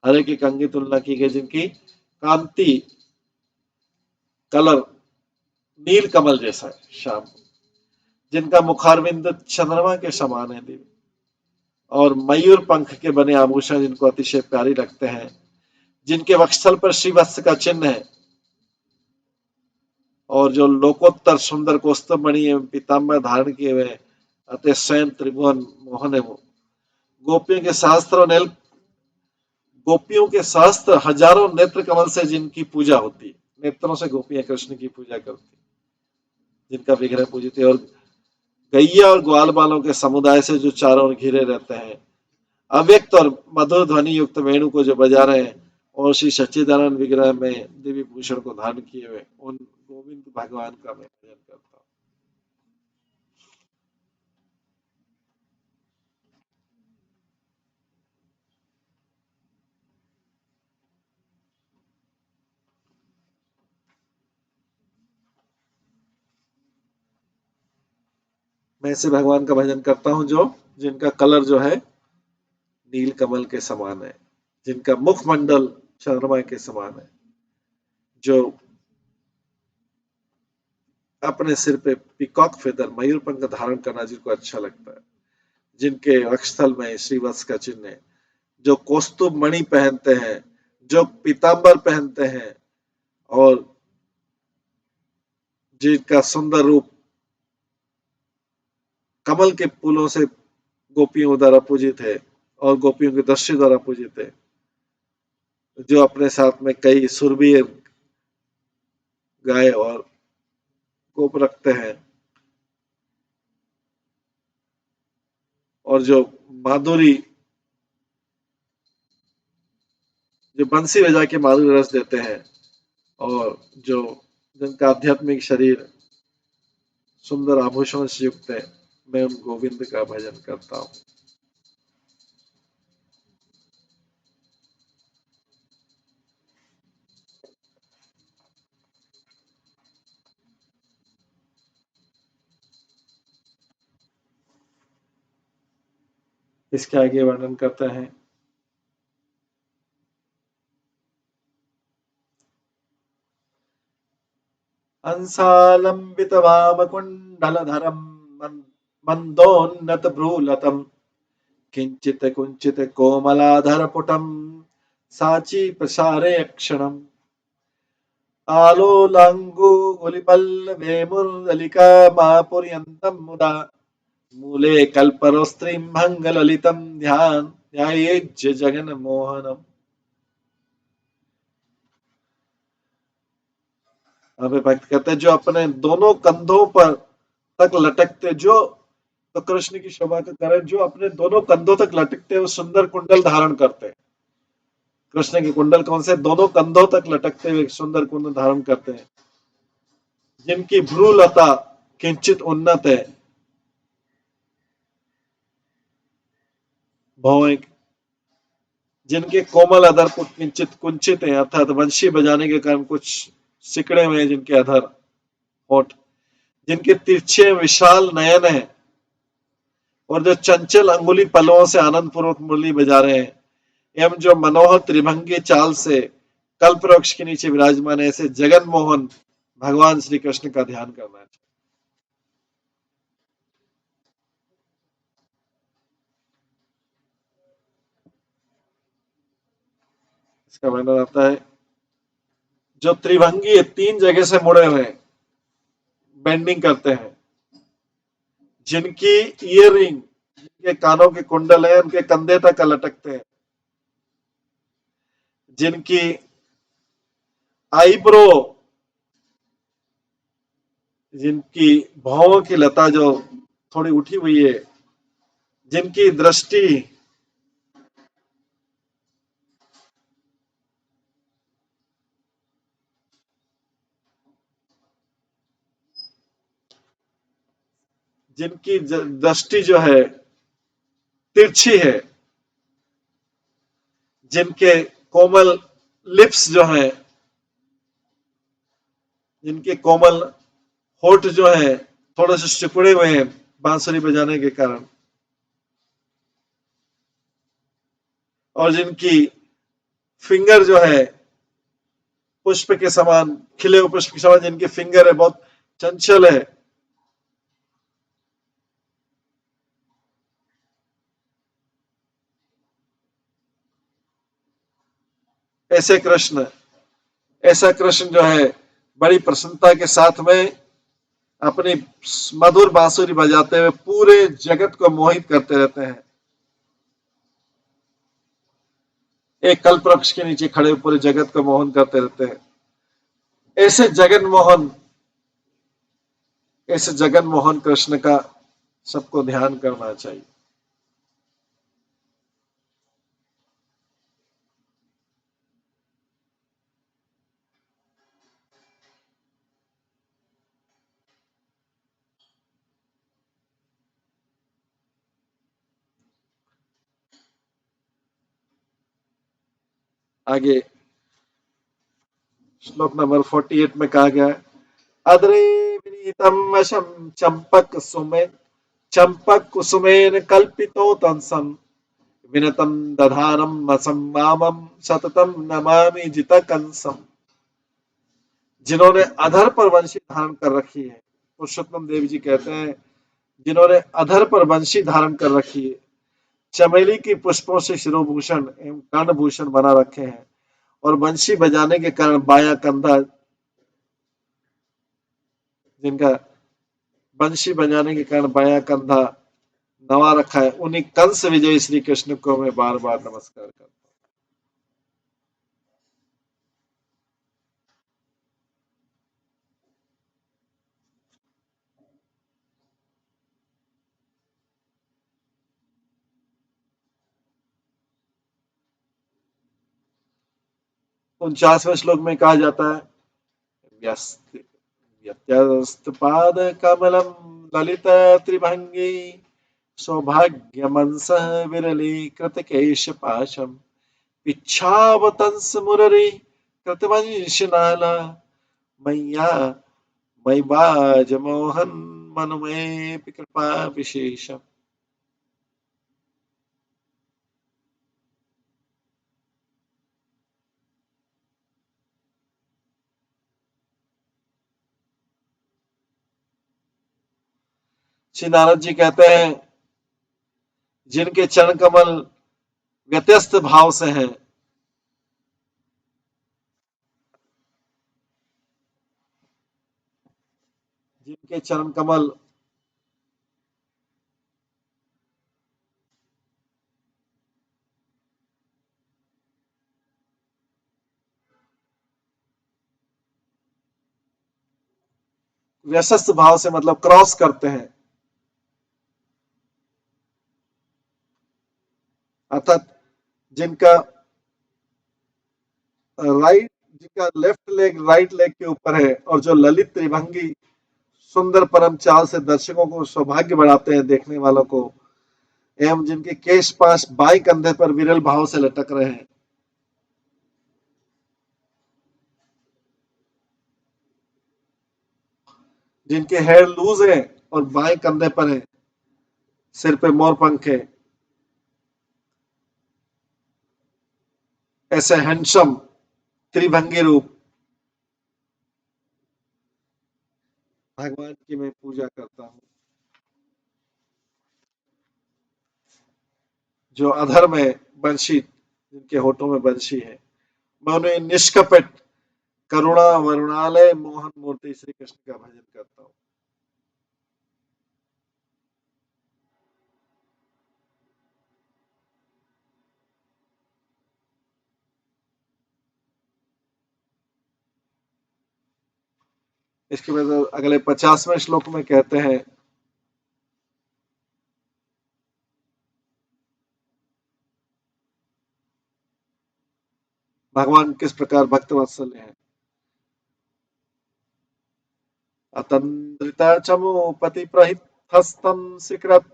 हर एक अंग की तुलना की गई, जिनकी कांति कलर नील कमल जैसा है श्याम, जिनका मुखारविंद चंद्रमा के समान है दिव्य, और मयूर पंख के बने आभूषण जिनको अतिशय प्यारी लगते हैं, जिनके वक्षस्थल पर श्रीवत्स का चिन्ह है, और जो लोकोत्तर सुंदर कौस्तुभ मणि एवं पीताम्बर धारण किए हुए अतः स्वयं त्रिभुवन मोहन है वो। गोपियों के सहस्त्र हजारों नेत्र कमल से जिनकी पूजा होती है, नेत्रों से गोपियां कृष्ण की पूजा करती, जिनका विग्रह पूजित है, और गैया और ग्वाल बालों के समुदाय से जो चारों ओर घिरे रहते हैं, अव्यक्त और मधुर ध्वनि युक्त वेणु को जो बजा रहे हैं, और श्री सच्चिदानंद विग्रह में दिव्य भूषण को धारण किए हुए उन गोविंद भगवान का मैं भजन करता हूँ। मैं ऐसे भगवान का भजन करता हूँ जो जिनका कलर जो है नील कमल के समान है, जिनका मुखमंडल चंद्रमा के समान है, जो अपने सिर पे पिकॉक फेदर मयूर पंख धारण करना जिनको अच्छा लगता है, जिनके वक्षस्थल में श्रीवत्स का चिन्ह है, जो कौस्तुभ मणि पहनते हैं, जो पीताम्बर पहनते हैं, और जिनका सुंदर रूप कमल के फूलों से गोपियों द्वारा पूजित है और गोपियों के दृश्य द्वारा पूजित है, जो अपने साथ में कई सुरभि गाय और गोप रखते हैं और जो माधुरी, जो बंसी बजा के माधुरी रस देते हैं और जो जिनका आध्यात्मिक शरीर सुंदर आभूषणों से युक्त है, मैं उन गोविंद का भजन करता हूँ। इसके आगे वर्णन करते हैं, अंसालंबित वामकुंडलधरम मंदोन्नत भ्रूलतम किंचित कुंचित कोमलाधर पुटम साची प्रसारे क्षणम आलोलांगुलिपल्लवेमुरलिका मापुर्यन्तं मुदा मूले कल्परोस्त्रीं भंगललितं ध्यायेज्य जगन मोहनम। अभी भक्त कहते हैं, जो अपने दोनों कंधों पर तक लटकते, जो तो कृष्ण की शोभा का कारण, जो अपने दोनों कंधों तक लटकते हुए सुंदर कुंडल धारण करते हैं। कृष्ण के कुंडल कौन से? दोनों कंधों तक लटकते हुए सुंदर कुंडल धारण करते हैं, जिनकी भ्रूलता किंचित उन्नत है, भौएं जिनके कोमल अधर किंचित कुंचित है, अर्थात वंशी बजाने के कारण कुछ सिकड़े हुए हैं जिनके अधर होठ, जिनके तिरछे विशाल नयन है और जो चंचल अंगुली पलवों से आनंद पूर्वक मुरली बजा रहे हैं, एवं जो मनोहर त्रिभंगी चाल से कल्प वृक्ष के नीचे विराजमान है, ऐसे जगन मोहन भगवान श्री कृष्ण का ध्यान करना चाहिए। इसका वर्णन आता है, जो त्रिभंगी है, तीन जगह से मुड़े हुए हैं, बेंडिंग करते हैं, जिनकी ईयरिंग, जिनके कानों के कुंडल है, उनके कंधे तक लटकते हैं, जिनकी आईब्रो, जिनकी भौहों की लता जो थोड़ी उठी हुई है, जिनकी दृष्टि, जिनकी दृष्टि जो है तिरछी है, जिनके कोमल लिप्स जो है, जिनके कोमल होठ जो है थोड़े से सिकुड़े हुए हैं बांसुरी बजाने के कारण, और जिनकी फिंगर जो है पुष्प के समान, खिले हुए पुष्प के समान जिनकी फिंगर है, बहुत चंचल है, ऐसे कृष्ण, ऐसा कृष्ण जो है बड़ी प्रसन्नता के साथ में अपनी मधुर बांसुरी बजाते हुए पूरे जगत को मोहित करते रहते हैं। एक कल्प वृक्ष के नीचे खड़े पूरे जगत को मोहन करते रहते हैं। ऐसे जगन मोहन, ऐसे जगन मोहन कृष्ण का सबको ध्यान करना चाहिए। आगे श्लोक नंबर 48 में कहा गया है, अद्रे विनीतम वशम चंपक कुसुमेन कल्पितो तंसम विनतम दधानम असम्मामम सततम नमामि जितकंसम। जिन्होंने अधर पर वंशी धारण कर रखी है, पुरुषोत्तम देव जी कहते हैं, जिन्होंने अधर पर वंशी धारण कर रखी है, चमेली की पुष्पों से शिरोभूषण एवं कर्णभूषण बना रखे हैं और वंशी बजाने के कारण बाया कंधा, जिनका वंशी बजाने के कारण बाया कंधा नवा रखा है, उन्हीं कंस विजय श्री कृष्ण को मैं बार बार नमस्कार करता हूँ। 49वें श्लोक में कहा जाता है, व्यस्त व्यत्यस्तपाद कमलम ललित त्रिभंगी सौभाग्यमंसः विरलीकृतकेशपाशम् इच्छावतंस मुररी कृतवंशनाला मैया मैबाजमोहन मनुमे कृपा विशेषम। श्री नारद जी कहते हैं, जिनके चरण कमल व्यत्यस्त भाव से हैं, जिनके चरण कमल व्यस्त भाव से मतलब क्रॉस करते हैं, अर्थात जिनका राइट जिनका लेफ्ट लेग राइट लेग के ऊपर है और जो ललित त्रिभंगी सुंदर परम चाल से दर्शकों को सौभाग्य बढ़ाते हैं, देखने वालों को, एवं जिनके केश पाश बाएं कंधे पर विरल भाव से लटक रहे हैं, जिनके हेयर लूज है और बाएं कंधे पर है, सिर पे मोर पंख है, ऐसे हैंडसम त्रिभंगी रूप भगवान की मैं पूजा करता हूँ। जो अधर में बंशी, जिनके होठों में बंशी है, मैं उन्हें निष्कपट करुणा वरुणालय मोहन मूर्ति श्री कृष्ण का भजन करता हूँ। इसके बाद अगले 50वें श्लोक में कहते हैं, भगवान किस प्रकार भक्त वत्सल्य है। अतंद्रिता चमोपति प्रहितस्थम स्वीकृत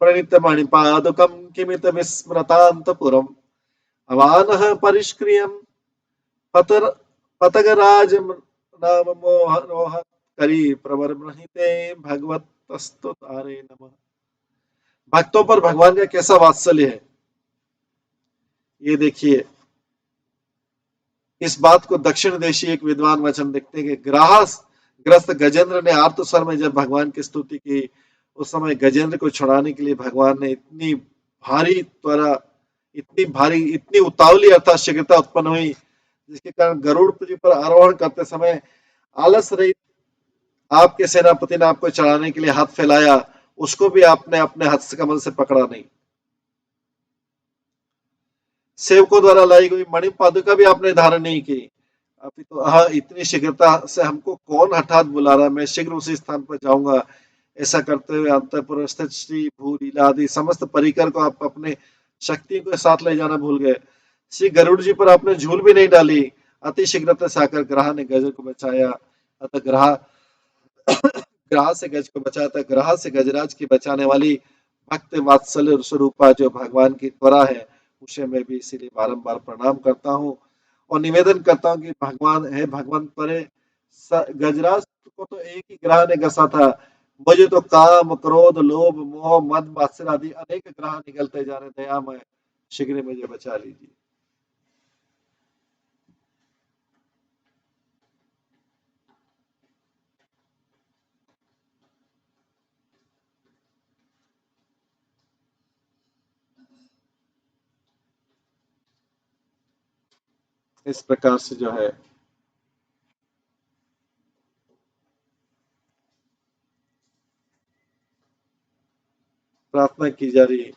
प्रणीत मणिपादुकम किमित विस्मृतांतपुरम अवानः परिष्क्रियम पतर पतगराज नाम मोह करी प्रवर ब्रहीते भगवत तारे नमः। भक्तों पर भगवान का कैसा वात्सल्य है, ये देखिए। इस बात को दक्षिण देशी एक विद्वान वचन देखते हैं कि ग्राहस ग्रस्त गजेंद्र ने आर्त स्वर में जब भगवान की स्तुति की, उस समय गजेंद्र को छुड़ाने के लिए भगवान ने इतनी भारी त्वरा, इतनी भारी, इतनी उतावली अर्थात शीघ्रता उत्पन्न हुई, जिसके कारण गरुड़ जी पर आरोहण करते समय आलस रहित आपके सेनापति ने आपको चढ़ाने के लिए हाथ फैलाया, उसको भी आपने अपने हस्त कमल से पकड़ा नहीं। सेवकों द्वारा लाई गई मणि पादुका भी आपने धारण नहीं की। अभी तो हाँ, इतनी शीघ्रता से हमको कौन हठात बुला रहा है, मैं शीघ्र उसी स्थान पर जाऊंगा। ऐसा करते हुए अंतपुर स्थित श्री भू लीला आदि समस्त परिकर को आप अपने शक्ति के साथ ले जाना भूल गए। श्री गरुड़ जी पर आपने झूल भी नहीं डाली। अति शीघ्रता से आकर ग्राह ने गज को बचाया। अतः ग्राह से गज को बचाया था, ग्राह से गजराज की बचाने वाली भक्त वात्सल्य स्वरूपा जो भगवान की त्वरा है, उसे मैं भी इसीलिए बारंबार प्रणाम करता हूँ और निवेदन करता हूँ कि भगवान है, भगवान परे। गजराज को तो एक ही ग्रह ने घसा था, मुझे तो काम क्रोध लोभ मोह मद मात्सर्य आदि अनेक ग्रह निकलते जा रहे, दयामय शीघ्र मुझे बचा लीजिए। इस प्रकार से जो है प्रार्थना की जा रही है।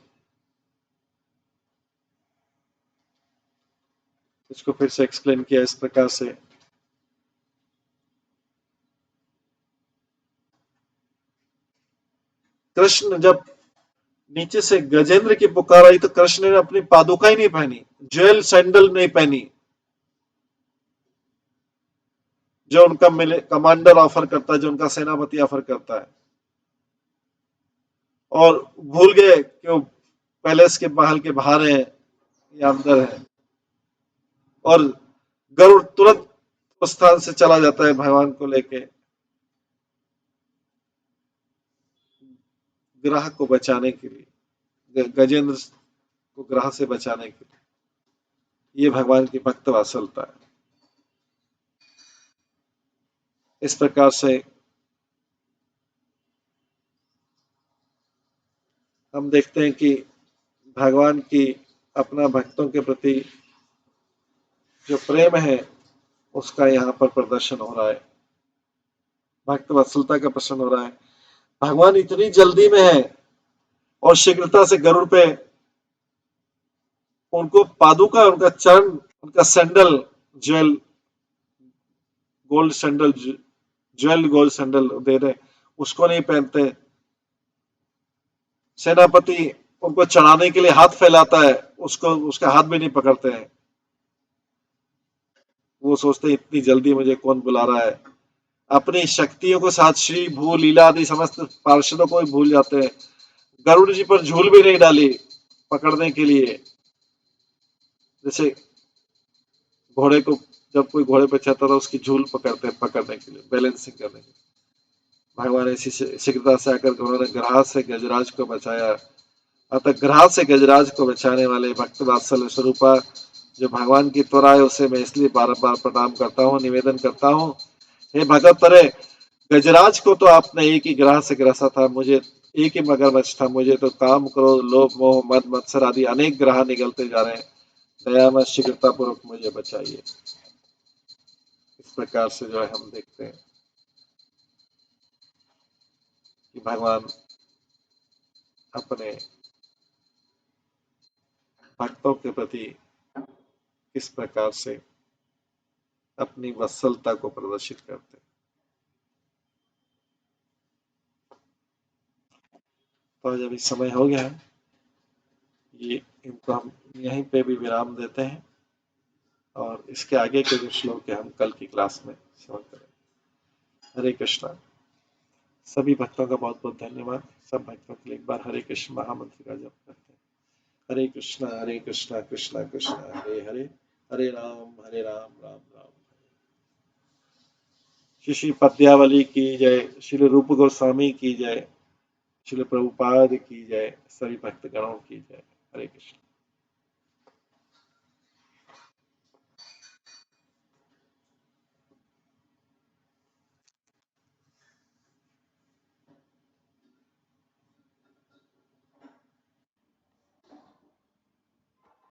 इसको फिर से एक्सप्लेन किया इस प्रकार से। कृष्ण जब नीचे से गजेंद्र की पुकार आई तो कृष्ण ने अपनी पादुका ही नहीं पहनी, ज्वेल सैंडल नहीं पहनी, जो उनका मिले कमांडर ऑफर करता है, जो उनका सेनापति ऑफर करता है, और भूल गए कि वो पैलेस के महल के बाहर है या अंदर है, और गरुड़ तुरंत उस स्थान से चला जाता है भगवान को लेके, ग्रह को बचाने के लिए, गजेंद्र को ग्रह से बचाने के लिए। ये भगवान की भक्त वात्सलता है। इस प्रकार से हम देखते हैं कि भगवान की अपना भक्तों के प्रति जो प्रेम है उसका यहाँ पर प्रदर्शन हो रहा है, भक्त वत्सलता का प्रश्न हो रहा है। भगवान इतनी जल्दी में है और शीघ्रता से गरुड़ पे उनको पादुका, उनका चरण, उनका sandal, jewel gold sandal, jewel gold sandal दे रहे, उसको नहीं पहनते। सेनापति उनको चढ़ाने के लिए हाथ फैलाता है, उसको उसका हाथ भी नहीं पकड़ते हैं। वो सोचते हैं इतनी जल्दी मुझे कौन बुला रहा है। अपनी शक्तियों को साथ श्री भू लीला आदि समस्त पार्षदों को भी भूल जाते हैं। गरुड़ जी पर झूल भी नहीं डाली पकड़ने के लिए। जैसे घोड़े को, जब कोई घोड़े पर चढ़ता था उसकी झूल पकड़ते हैं पकड़ने के लिए, बैलेंसिंग करने के लिए। भगवान इसी शीघ्रता से आकर उन्होंने ग्रास से गजराज को बचाया। अतः ग्रास से गजराज को बचाने वाले भक्त वात्सल्य स्वरूपा जो भगवान की त्वरा है उसे मैं इसलिए बार बार प्रणाम करता हूँ, निवेदन करता हूँ। हे भगत तरे, गजराज को तो आपने एक ही ग्रह से ग्रसा था, मुझे एक ही मगरमच्छ था, मुझे तो काम क्रोध लोभ मोह मद मत्सर आदि अनेक ग्रह निकलते जा रहे हैं। दया में शीघ्रता पूर्वक मुझे बचाइए। इस प्रकार से जो है हम देखते हैं कि भगवान अपने भक्तों के प्रति किस प्रकार से अपनी वत्सलता को प्रदर्शित करते हैं। तो आज अभी समय हो गया है, ये इनको हम यहीं पे भी विराम देते हैं और इसके आगे के जो श्लोक है हम कल की क्लास में श्रवण करें। हरे कृष्णा। सभी भक्तों का बहुत बहुत धन्यवाद। सब भक्तों के लिए एक बार हरे कृष्ण महामंत्र का जप करते हैं। हरे कृष्णा कृष्णा कृष्णा हरे हरे, हरे राम राम राम। श्री श्री पद्यावली की जय, श्री रूप गोस्वामी की जय, श्री प्रभुपाद की जय, सभी भक्तगणों की जय। हरे कृष्ण।